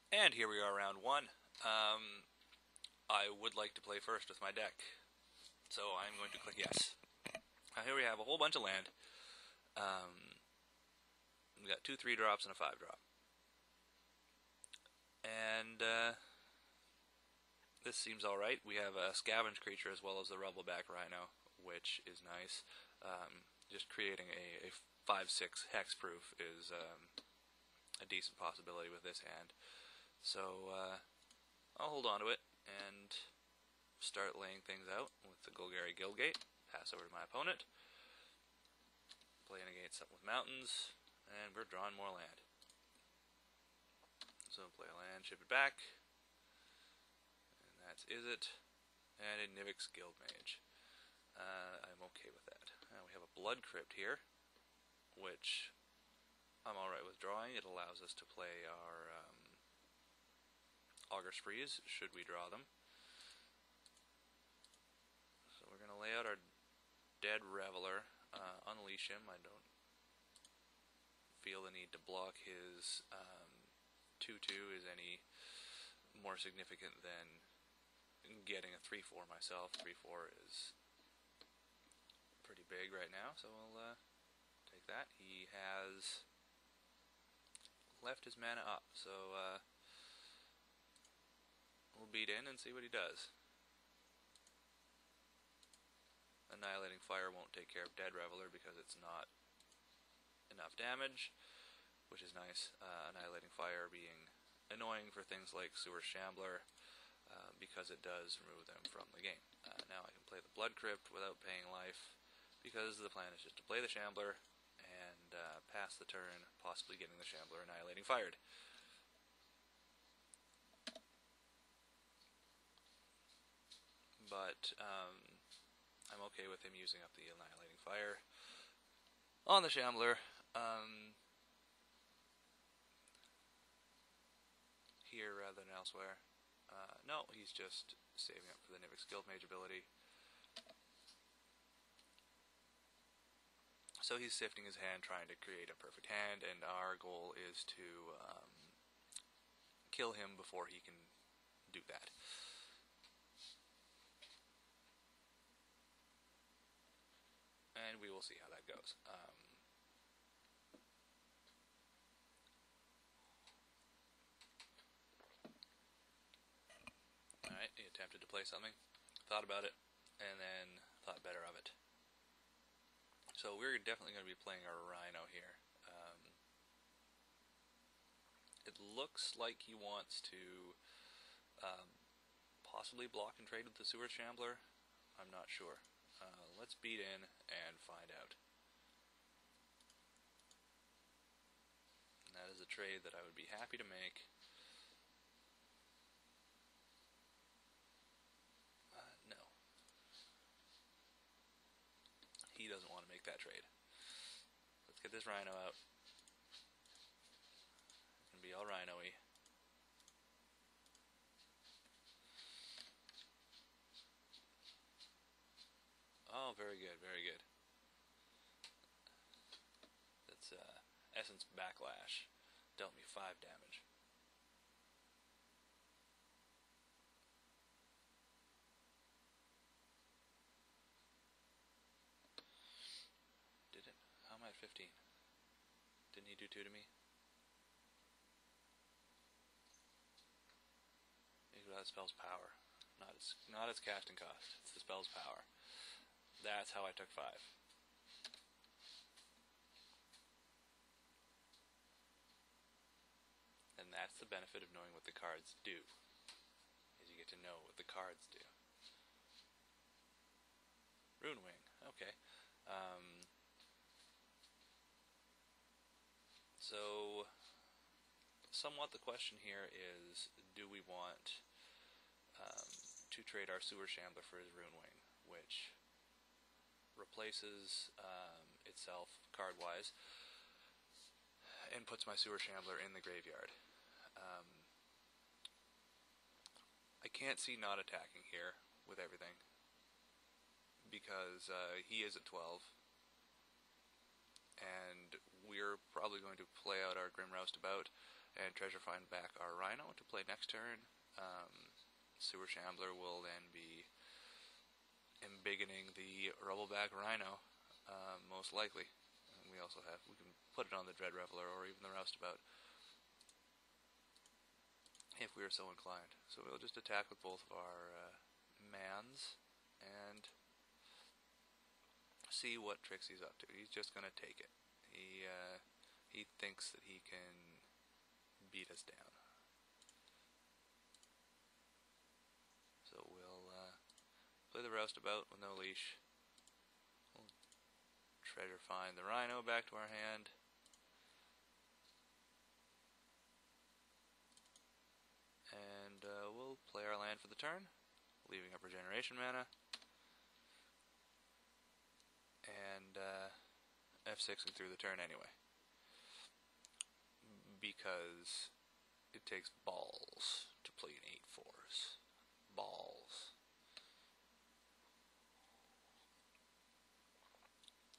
And here we are, round one. I would like to play first with my deck, so I'm going to click yes. Now here we have a whole bunch of land. We've got 2 3-drops and a 5-drop. And this seems alright. We have a scavenge creature as well as the Rubbleback Rhino, which is nice. Just creating a 5/6 hexproof is a decent possibility with this hand. So I'll hold on to it and start laying things out with the Golgari Guildgate. Pass over to my opponent. Play a negate something with mountains, and we're drawing more land. So play a land, ship it back, and that's Izzet, and a Nivix Guildmage. I'm okay with that. We have a Blood Crypt here, which I'm alright with drawing. It allows us to play our Augur Sprees, should we draw them. So we're going to lay out our Dead Reveler, unleash him. I don't feel the need to block his 2/2 is any more significant than getting a 3/4 myself. 3/4 is pretty big right now, so we'll take that. He has left his mana up, so we'll beat in and see what he does. Annihilating Fire won't take care of Dead Reveler because it's not enough damage, which is nice. Annihilating Fire being annoying for things like Sewer Shambler because it does remove them from the game. Now I can play the Blood Crypt without paying life because the plan is just to play the Shambler and pass the turn, possibly getting the Shambler Annihilating Fired. But I'm okay with him using up the Annihilating Fire on the Shambler. Here rather than elsewhere. No, he's just saving up for the Nivix Guildmage ability. So he's sifting his hand, trying to create a perfect hand, and our goal is to kill him before he can do that. And we will see how that goes. Alright, he attempted to play something, thought about it, and then thought better of it. So we're definitely going to be playing our Rhino here. It looks like he wants to possibly block and trade with the Sewer Shambler. I'm not sure. Let's beat in and find out. And that is a trade that I would be happy to make. No. He doesn't want to make that trade. Let's get this Rhino out. It's going to be all Rhino-y. Oh, very good, very good. That's Essence Backlash. Dealt me 5 damage. Did it? How am I at 15? Didn't he do 2 to me? That spell's power. Not its casting cost. It's the spell's power. That's how I took 5. And that's the benefit of knowing what the cards do. Is you get to know what the cards do. Runewing. Okay. So, somewhat the question here is, do we want to trade our Sewer Shambler for his Runewing, which replaces itself card-wise and puts my Sewer Shambler in the graveyard. I can't see not attacking here with everything because he is at 12 and we're probably going to play out our Grim Roustabout and treasure find back our Rhino to play next turn. Sewer Shambler will then be embiggening the Rubbleback Rhino, most likely. And we can put it on the Dread Reveler or even the Roustabout if we are so inclined. So we'll just attack with both of our mans and see what tricks he's up to. He's just going to take it. He thinks that he can beat us down. So we'll play the Roustabout with no leash. We'll treasure find the Rhino back to our hand. And we'll play our land for the turn, leaving up regeneration mana. And F6ing through the turn anyway. Because it takes balls to play an 8/4s. Balls.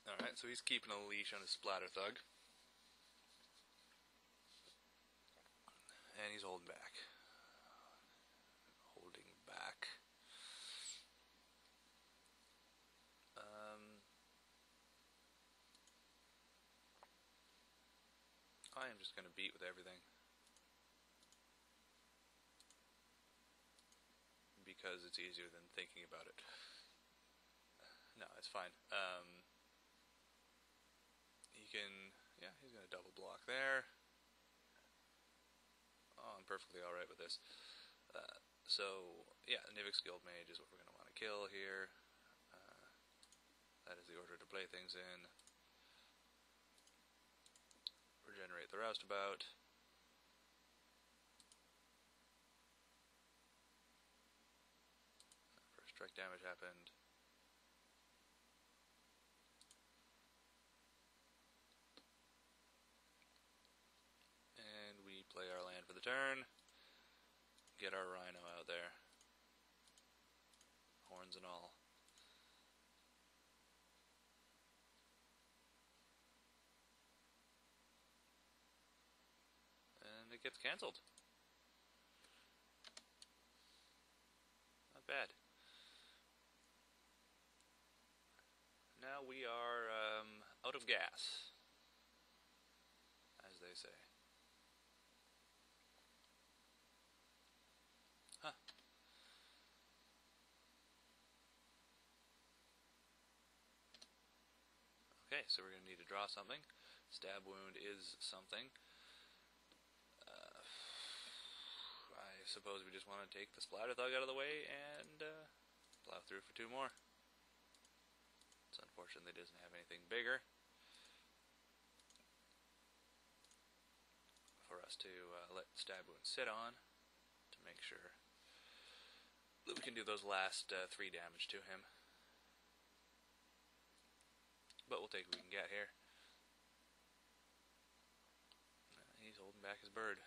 Alright, so he's keeping a leash on his Splatter Thug. And he's holding back. Holding back. I am just going to beat with everything. Because it's easier than thinking about it. No, it's fine. He's going to double block there. Oh, I'm perfectly alright with this. Nivix Guild Mage is what we're going to want to kill here. That is the order to play things in. Regenerate the Roustabout. First strike damage happened. And we play our land for the turn. Get our Rhino out there. Horns and all. And it gets cancelled. Not bad. Now we are out of gas, as they say. Huh. Okay, so we're going to need to draw something. Stab Wound is something. I suppose we just want to take the Splatter Thug out of the way and plow through for 2 more. It's unfortunate they doesn't have anything bigger for us to let Stab Wound sit on to make sure that we can do those last 3 damage to him. But we'll take what we can get here. He's holding back his bird.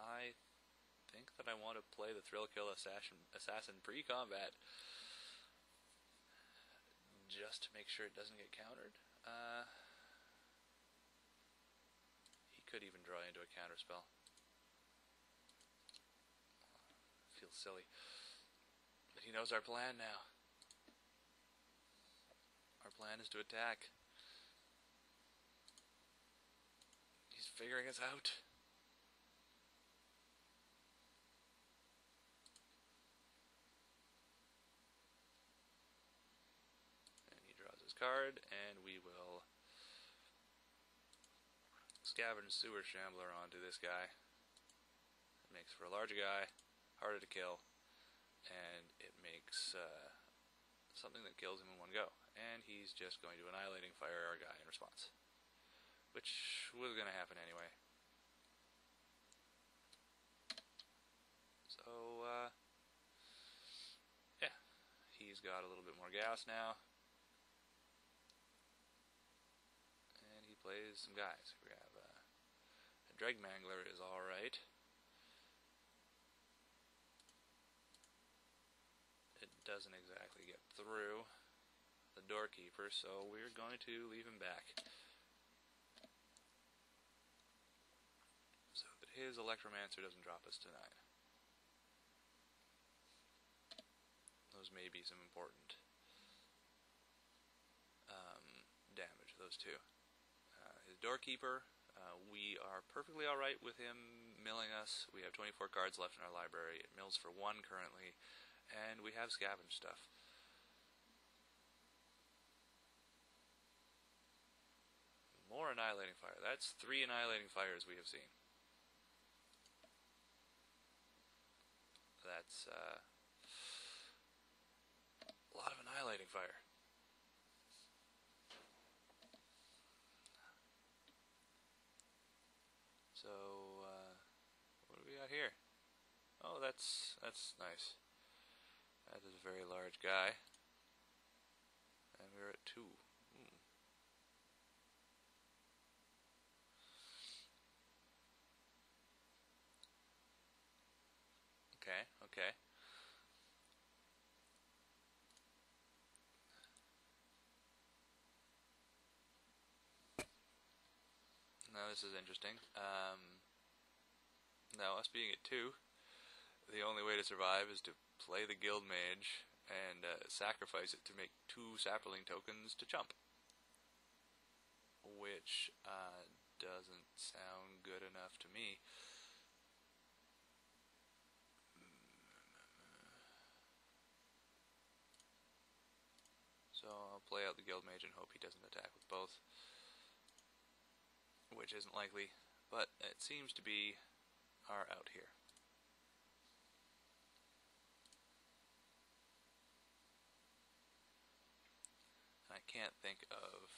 I think that I want to play the Thrill Kill Assassin pre-combat just to make sure it doesn't get countered. He could even draw into a counter spell. Feels silly. But he knows our plan now. Our plan is to attack. He's figuring us out. And he draws his card, and we will scavenge Sewer Shambler onto this guy. It makes for a larger guy, harder to kill, and it makes something that kills him in one go. And he's just going to Annihilating Fire our guy in response, which was going to happen anyway. So, yeah, he's got a little bit more gas now. And he plays some guys. We have a Dregmangler is alright. A doesn't exactly get through the doorkeeper, so we're going to leave him back. So that his Electromancer doesn't drop us tonight. Those may be some important damage, those two. His doorkeeper, we are perfectly alright with him milling us. We have 24 cards left in our library. It mills for 1 currently, and we have scavenge stuff. More Annihilating Fire. That's 3 Annihilating Fires we have seen. That's a lot of Annihilating Fire. So, what do we got here? Oh, that's nice. That is a very large guy. And we're at 2. Okay. Now this is interesting. Now us being at 2, the only way to survive is to play the Guild Mage and sacrifice it to make 2 Sapperling tokens to chump. Which doesn't sound good enough to me. So I'll play out the Guild Mage and hope he doesn't attack with both. Which isn't likely, but it seems to be our out here. I can't think of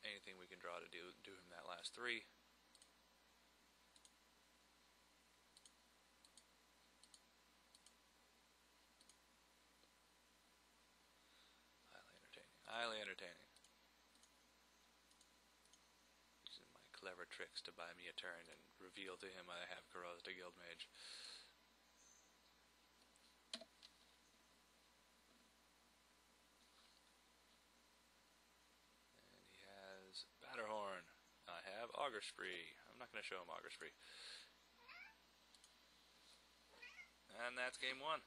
anything we can draw to do him that last 3. Highly entertaining. Using my clever tricks to buy me a turn and reveal to him I have Corrosed a Guild Mage. And he has Batterhorn. I have Augur Spree. I'm not going to show him Augur Spree. And that's game 1.